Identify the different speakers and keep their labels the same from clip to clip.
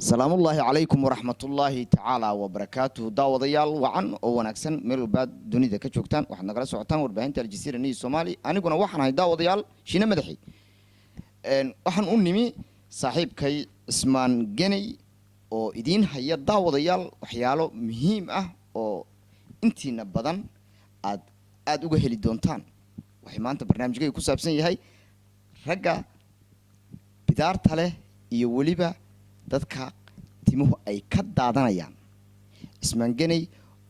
Speaker 1: السلام الله عليكم ورحمة الله تعالى وبركاته داوديال وعن أو ونكسن ميل بعد دنيا ذا كشوكتان وحنا جالس وعتان وربعين الجزيرة النيل الصومالي أنا قلنا وحنا هاي داوديال شينا مدحي وحنا أنمي صاحب كي اسمان جني أو إدين هي داوديال وحياله مهم أو أنتي نبضن أد وجهي دونتان وحمان أنت برنامج جاي كوساب سنة هاي رجع بدار تله يوليبا dadka timuhu ay ka daadanayaan ismaanganay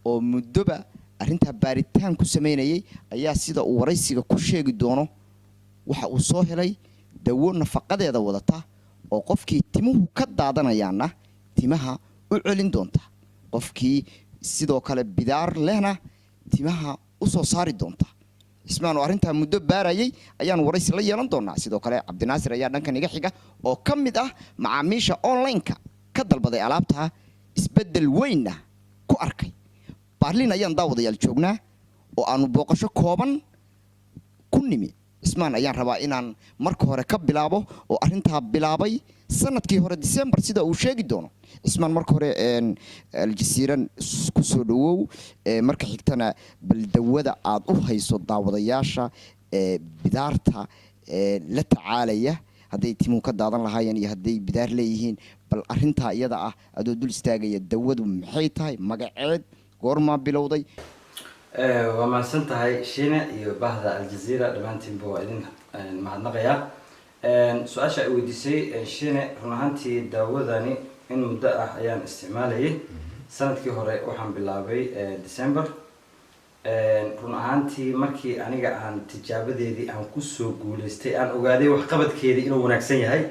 Speaker 1: oo muddoba arinta baaritaan ku sameynayay ayaa sida uu waraysiga ku sheegi doono waxa uu soo helay dawo nafaqadeeda wadata oo qofkii timuhu ka daadanayaana timaha u celin doonta qofkii sidoo kale bidaar lehna timaha u soo saari doonta ismaan oo arinta muddo baarayay ayaan waraysi la yeelan doonaa sidoo kale Cabdinaasir ayaa dhankan iga xiga oo kamid ah macaamiisha online-ka ka dalbaday alaabta isbedel weyn ku arkay Berlin ayaan daawadayaal joognaa oo aanu booqasho kooban ku nimi ismaan ayaan rabaa inaan marka hore ka bilaabo oo arinta bilaabay sanadkii hore December sida uu sheegi doono ismaan marka hore الجزيرة كسر دو مركز حكتنا بالدوّدة عاد هيسو داودياشا بدارتها لا تعاليه هذي تيمو كدادن لها يعني هذي بدار ليهين بل أرنتها يدا أدو دول استاجي الدوّد ومحيطها مقعد قرما بلودي
Speaker 2: وما سنتهاي شينا يبهذا الجزيرة لما تنبو إذن مع النقيا سؤال شيء وديسي شينا رنهانتي داوداني in muddo ah ayaan isticmaalayay sanadkii hore waxaan bilaabay December run ahaantii markii aniga aan tijaabadeedii aan ku soo guuleystay aan ogaaday wax qabadkeedii inuu wanaagsan yahay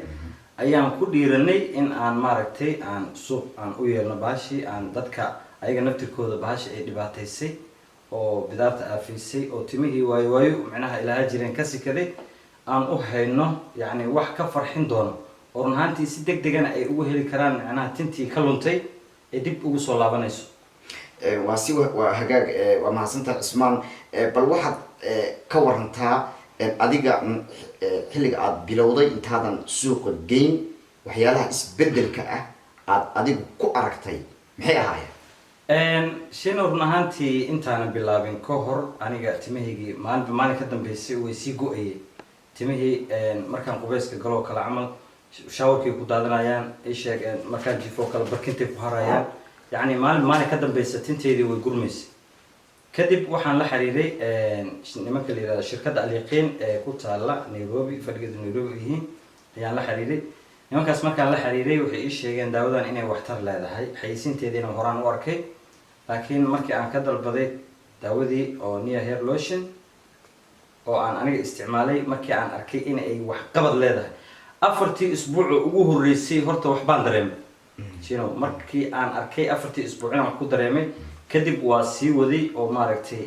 Speaker 2: ayaan ku dhiiranay in aan maaragtay aan suuq aan u yeelno baashi aan dadka ayaga naftirkooda baashi ay dhibaataysay oo bidaarta aafiisay oo timihii waayo macnaha ilaaha jireen ka sikaday aan u hayno yani wax ka farxin doono ورنهانتي سيدك دجنا وهلي كران أنا تنتي كلونتي دب وصل لابنيسو
Speaker 1: واسيو وهجاج ومع سنتر اسمان بالواحد كورنتا أديجا حلق عاد بلودي انت هذا سوق الجين وحيالها اسبدل كأ أديج كأركتي محي هاي
Speaker 2: شنو رنهانتي انت أنا بلابين كهر أنا قلت مهيجي ما أنا كدم بيسي ويسيقو إيه تمهي مركان قبيس كقلو كلا عمل شاوركي كودادنayaan ay sheegeen markaan jifo kala barkintay ku harayaan yani maalin ka dambeysatintaydi way gurmaysay kadib waxaan la xiriiray nimanka leeyahay shirkadda Aliqeen ee ku taala Nairobi fadhigeedu Nairobi yihiin ayaan la xiriiray nimankaas markaan la xiriiray waxay ii sheegeen daawadan inay waxtar leedahay xayeysiinteedina horaan u arkay laakiin markii aan ka dalbaday daawadii oo Nia Hair Lotion oo aan aniga isticmaalay markii aan arkay in ay wax qabad leedahay أفرتي أسبوع وجوه الرئيسي هرت وحبان دريم شنو مركي عن أركي أفرتي أسبوعين وحكو دريمي كذب واسيودي أو ماركتي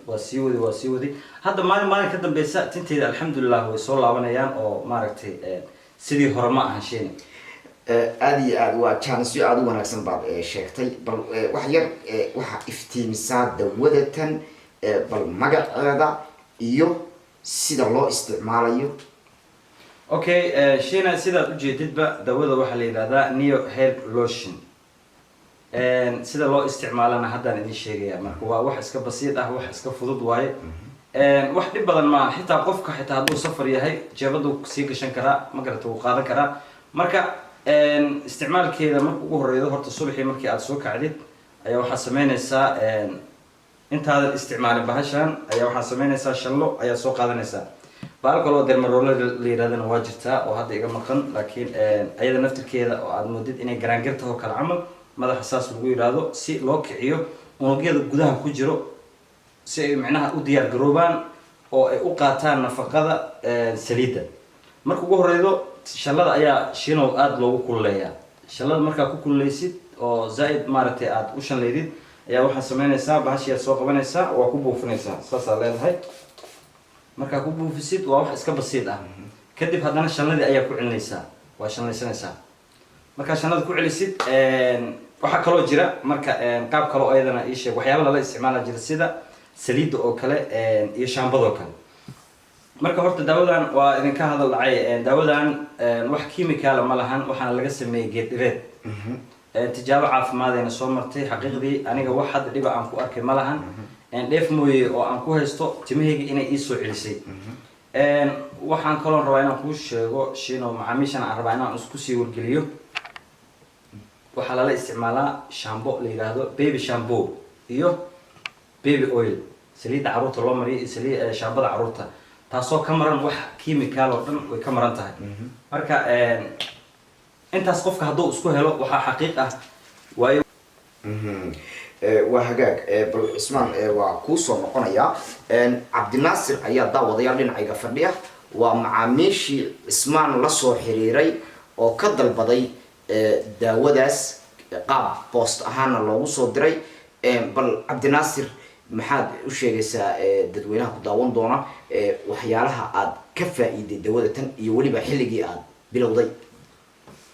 Speaker 2: واسيودي هذا ما كذب بس تنتي الحمد لله وصل الله ونيان أو ماركتي سيدي هرماء هشين
Speaker 1: أدي وكان سؤال أدو أنا أحسن بعض شيء بل وحير افتيم ساد ودتن بل مجال هذا يو سيد الله استعماله
Speaker 2: اوكي شينا سيدا ujeedid ba dawada waxa la yiraahdaa Nia Hair Lotion sida loo isticmaalana haddaan idin sheegaya marka waa wax iska basiid ah wax iska fudud waaye wax dhib badan ma xitaa qofka xitaa hadduu safar yahay jeebadu sii gashan karaa ma garata uu qaadan karaa marka isticmaalkeeda marka ugu horeeyo horta subaxii markii aad soo kacdid ayaa waxa sameynaysaa intaadan isticmaalin bahashan ayaa waxa sameynaysaa shallo ayaa soo qaadanaysaa baalkalo dermarola leeyahdana waa jirtaa oo hadda iga maqan laakiin ayada naftirkeeda oo aad moodid inay garaangirta oo kala camal madaxa saas lagu yiraahdo si loo kiciyo unugyada gudaha ku jiro si ay macnaha u diyaar garoobaan oo ay u qaataan nafaqada saliida marka ugu horeeyo shallada ayaa shino aad loogu kululeeyaa shallada marka ku kululeysid oo zaid maartay aad u shanleedid ayaa waxa sameynaysaa bahashiya soo qabanaysaa oo ku buufinaysaa saas leedahay marka ku buufisid waa wax iska basiid ah kadib hadana shanladii ayaa ku celinaysaa waa shanlaysanaysaa marka shanlada ku celisid waxa kale oo jira marka qaab kale oo ayadana ii sheeg waxyaabo la isticmaala jira sida saliid oo kale iyo shaambado kale marka horta daawadan waa idin ka hadal dhacay daawadan wax kiimikaal ma lahan waxana laga sameeyay geed dhireed tijaabo caafimaadayna soo martay xaqiiqdii aniga wax hadda dhiba aan ku arkay ma lahan dheef mooye oo aan ku haysto timahayga inay ii soo celisay waxaan kaloon rabaa inaan kuu sheego shino macaamiishana aan rabaa inaan isku sii wargeliyo waxaa lala isticmaalaa shambo la yidhaahdo baby shampoo iyo baby oil saliidda carruurta loo mariyo iyo shaambada carruurta taasoo ka maran wax chemical oo dhan way ka maran tahay marka intaas qofka hadduu isku helo waxaa xaqiiq ah waayo
Speaker 1: waa hagaag bal cismaan waa kuu soo noqonayaa cabdinaasir ayaa daawadayaal dhinacayga fadhiya waa macaamiishii cismaan la soo xiriiray oo ka dalbaday daawadaas qaab boost ahaana loogu soo diray bal cabdinaasir maxaad u sheegaysaa dadweynaha ku daawan doona waxyaalaha aad ka faa'iiday daawada tan iyo weliba xilligii aad bilowday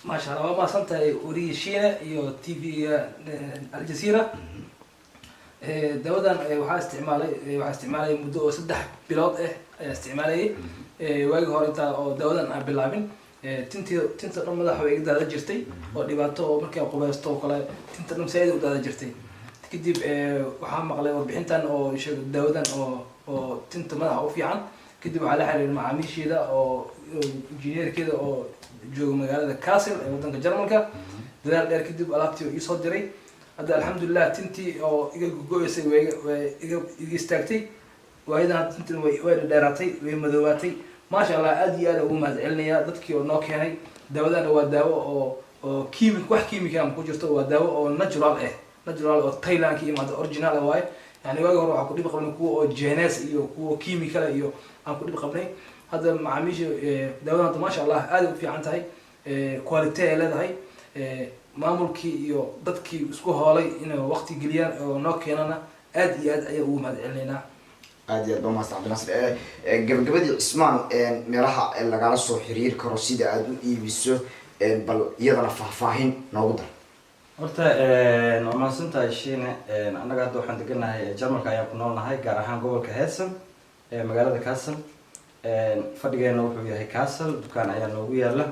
Speaker 3: maasha allah waa mahadsantahay wariye shiine iyo t v-ga aljazeera daawadan waxaa isticmaalay muddo oo 3 bilood ayaa isticmaalayay waagii hore intaa oo daawadan aan bilaabin tinta dhan madaxa way iga daada jirtay oo dhibaato oo markii aan qubaysto oo kale tinta dhan saaid u daada jirtay kadib waxaa maqlay warbixintan oo sheegay daawadan oo tinta madaxa u fiican kadib waxaa la xiriiray macaamiisheeda oo injineerkeeda oo jooga magaalada Kassel ee wadanka Jarmalka dadaal dheer kadib alaabtii uu soo diray hadda alxamdulillah tintii oo iga go'aysay way iga istaagtay waayadan tintii way dheeraatay way madoobaatay maasha Allah aad iyo aad ugu mahadcelinayaa dadkii oo noo keenay daawadan waa daawo oo wax kiimika ku jirto waa daawo oo natural oo Thailand ka imaado original waaye yani waagi hore waxa ku dhib qabnay kuwa oo genes iyo kuwa kiimika iyo aan ku dhib qabnay هذا معاميش دولة ما شاء الله عادي في عن تاي كواليتي لهاي maamulkii iyo dadkii isku hoolay inay waqti geliyaan oo noo keenana aad iyo aad ayay ugu mahadcelinayna
Speaker 1: aad iyo aad baa mahadsan Cabdinaasir gabagabadii Cismaan meelaha lagala soo xiriir karo sida aad u iibiso bal iyadana faahfaahin noogu dar
Speaker 2: horta waa mahadsantahay shiine annaga hadda waxaan deganahay Jarmalka ayaan ku noolnahay gaar ahaan gobolka Hessen magaalada Kassel fadhigeena wuxuu yahay Kassel dukaan ayaa noogu yaala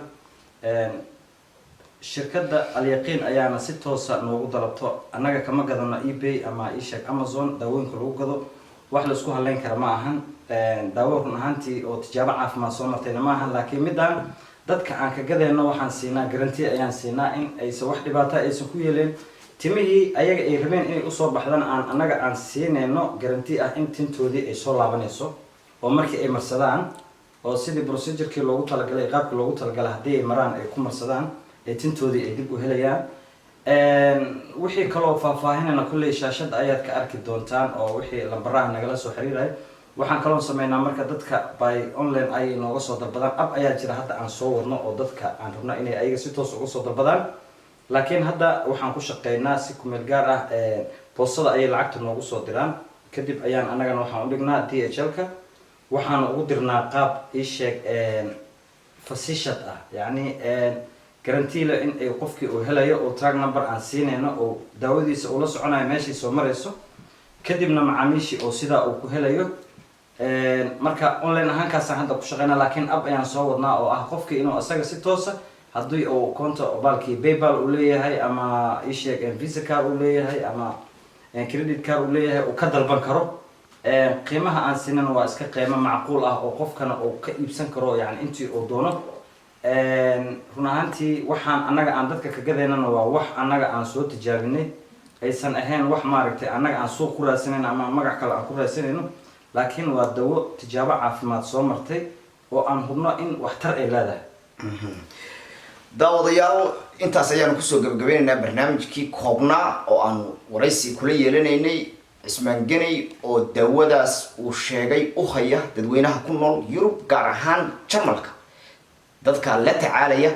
Speaker 2: shirkadda Al-Yaqin ayaana si toos ah noogu dalabto annaga kama gadano eBay ama eShop Amazon daawooyinka lagu gado wax la isku haleyn kara ma ahan daawo run ahaantii oo tijaabo caafimaad soo martayna ma ahan laakiin midaan dadka aan ka gadayno waxaan siinaa guarantee ayaan siinaa in aysan wax dhibaato aysan ku yeeleen timihii ayaga ay rabeen inay u soo baxdaan annaga aan siinayno guarantee ah in tintoodii ay soo laabanayso oo markii ay marsadaan oo sidii procedure-kii loogu talagalay qaabka loogu talagalay haddii ay maraan ay ku marsadaan ee tintoodii ay dib u helayaan wixii kaloo faahfaahinana kulley shaashada ayaad ka arki doontaan oo wixii lambaraha nagala soo xiriiray waxaan kaloo sameynaa marka dadka by online ay nooga soo dalbadaan app ayaa jira hadda aan soo wadno oo dadka aan rabno inay ayaga si toos uga soo dalbadaan laakiin hadda waxaan ku shaqeynaa si ku meel gaar ah boostada ayay lacagta noogu soo diraan kadib ayaan annagana waxaan u dhignaa DHL-ka waxaan ugu dirnaa qaab ii sheeg fasishad ah yani garantiila in ay qofkii uu helayo oo tag number aan siinayno oo daawadiisa ula soconayo meeshii soo marayso kadibna macaamiishii oo sidaa uu ku helayo marka online ahaankaasaan hadda ku shaqeynaa laakiin app ayaan soo wadnaa oo ah qofkii inuu asaga si toosa haddii uu konto baalkii PayPal uu leeyahay ama ii sheeg Visa card uu leeyahay ama credit card uu leeyahay uu ka dalban karo qiimaha aan siinana waa iska qiimo macquul ah oo qofkana uu ka iibsan karo yani intii uu doono run ahaantii waxaan annaga aan dadka ka gadaynana waa wax annaga aan soo tijaabinay aysan ahayn wax maaragtay annaga aan suuq ku raadsanayno ama magac kale aan ku raadsanayno laakiin waa dawo tijaabo caafimaad soo martay oo aan hubno in waxtar ay leedahay
Speaker 1: daawadayaal intaas ayaanu kusoo gabagabeynaynaa barnaamijkii koobnaa oo aan waraysi kula yeelanaynay Cismaan Ganay oo daawadaas uu sheegay u haya dadweynaha ku nool Yurub gaar ahaan Jarmalka dadka la tacaalaya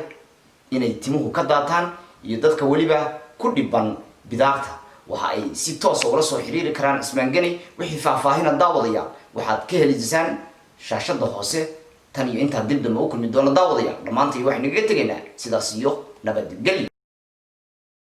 Speaker 1: inay timuhu ka daataan iyo dadka waliba ku dhiban bidaarta waxa ay si toos ah ula soo xiriiri karaan Cismaan Ganay wixii faahfaahin daawadayaal waxaad ka heliysaan shaashada hoose tan iyo inta dib dambe u kulmi doona daawadayaal dhamaantii waxaan naga tegaynaa sidaas iyo nabadgelyo